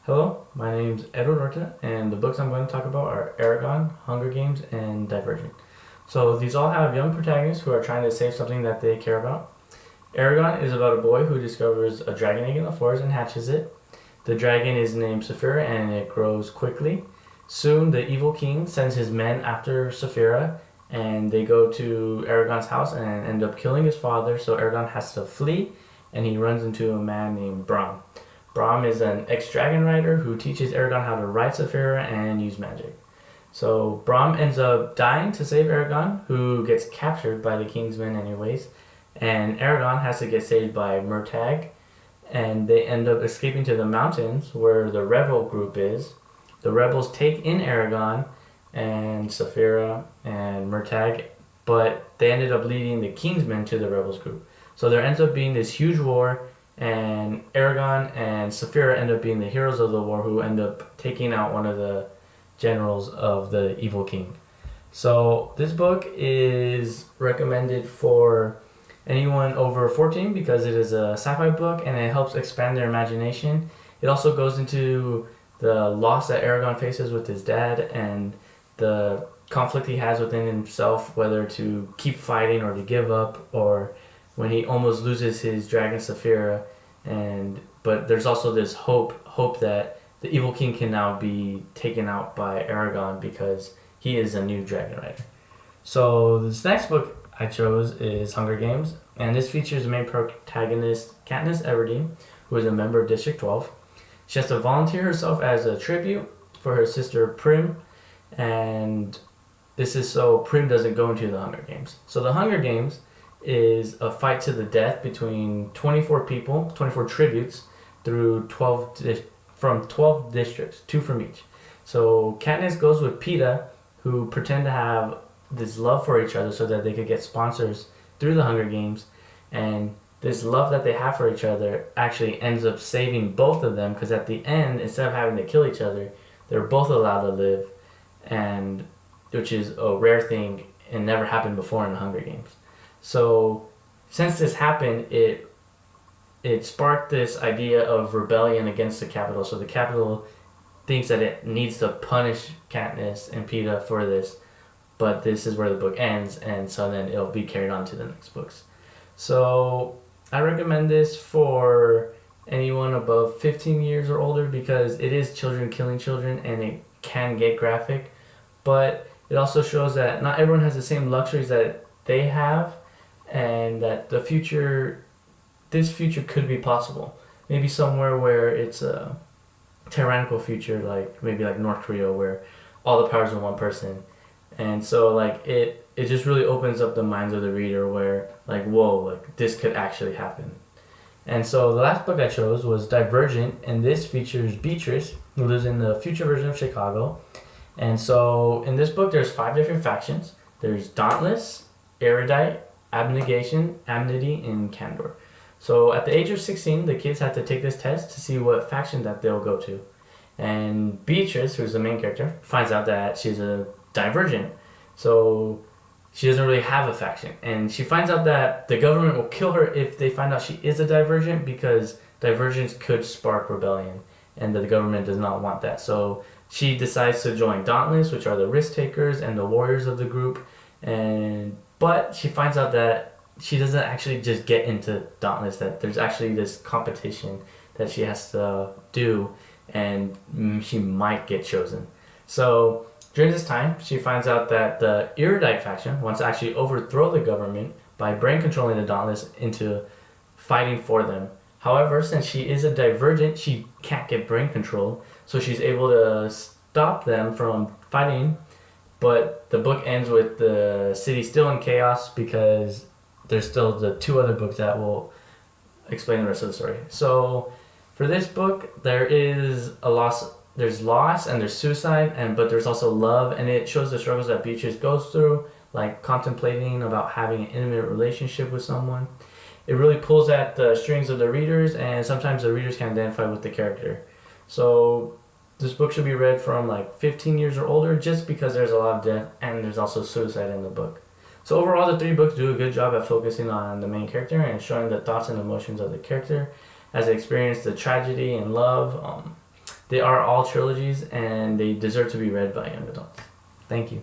Hello, my name's Edward Horta, and the books I'm going to talk about are Aragon, Hunger Games, and Divergent. So these all have young protagonists who are trying to save something that they care about. Aragon is about a boy who discovers a dragon egg in the forest and hatches it. The dragon is named Saphira and it grows quickly. Soon, the evil king sends his men after Saphira and they go to Aragon's house and end up killing his father, so Aragon has to flee and he runs into a man named Brom. Brom is an ex-dragon rider who teaches Aragon how to ride Saphira and use magic. So Brom ends up dying to save Aragon, who gets captured by the king's men anyways, and Aragon has to get saved by Murtagh, and they end up escaping to the mountains where the rebel group is. The rebels take in Aragon and Saphira and Murtagh, but they ended up leading the king's men to the rebels group. So there ends up being this huge war, and Aragon and Saphira end up being the heroes of the war who end up taking out one of the generals of the evil king. So this book is recommended for anyone over 14 because it is a sci-fi book and it helps expand their imagination. It also goes into the loss that Aragon faces with his dad and the conflict he has within himself, whether to keep fighting or to give up, or when he almost loses his dragon Saphira, but there's also this hope that the evil king can now be taken out by Aragon because he is a new dragon rider. So this next book I chose is Hunger Games, and this features the main protagonist Katniss Everdeen, who is a member of District 12. She has to volunteer herself as a tribute for her sister Prim, and this is so Prim doesn't go into the Hunger Games. So the Hunger Games is a fight to the death between 24 people, 24 tributes, through 12 districts, 2 from each. So Katniss goes with Peeta, who pretend to have this love for each other so that they could get sponsors through the Hunger Games, and this love that they have for each other actually ends up saving both of them, because at the end, instead of having to kill each other, they're both allowed to live, and which is a rare thing and never happened before in the Hunger Games. So since this happened, it sparked this idea of rebellion against the Capitol. So the Capitol thinks that it needs to punish Katniss and Peeta for this, but this is where the book ends, and so then it'll be carried on to the next books. So I recommend this for anyone above 15 years or older because it is children killing children and it can get graphic, but it also shows that not everyone has the same luxuries that they have, and that this future could be possible. Maybe somewhere where it's a tyrannical future, like maybe like North Korea, where all the power's in one person. And so like it just really opens up the minds of the reader where like, whoa, like this could actually happen. And so the last book I chose was Divergent, and this features Beatrice, who lives in the future version of Chicago. And so in this book there's 5 different factions. There's Dauntless, Erudite, Abnegation, Amity, and Candor. So at the age of 16, the kids have to take this test to see what faction that they'll go to. And Beatrice, who's the main character, finds out that she's a divergent. So she doesn't really have a faction. And she finds out that the government will kill her if they find out she is a divergent, because divergence could spark rebellion. And the government does not want that. So she decides to join Dauntless, which are the risk takers and the warriors of the group. But she finds out that she doesn't actually just get into Dauntless, that there's actually this competition that she has to do, and she might get chosen. So during this time, she finds out that the Erudite faction wants to actually overthrow the government by brain controlling the Dauntless into fighting for them. However, since she is a divergent, she can't get brain control, so she's able to stop them from fighting. But the book ends with the city still in chaos because there's still the 2 other books that will explain the rest of the story. So for this book, there's loss and there's suicide, but there's also love, and it shows the struggles that Beatrice goes through, like contemplating about having an intimate relationship with someone. It really pulls at the strings of the readers, and sometimes the readers can identify with the character. So this book should be read from like 15 years or older, just because there's a lot of death and there's also suicide in the book. So overall, the 3 books do a good job at focusing on the main character and showing the thoughts and emotions of the character as they experience the tragedy and love. They are all trilogies, and they deserve to be read by young adults. Thank you.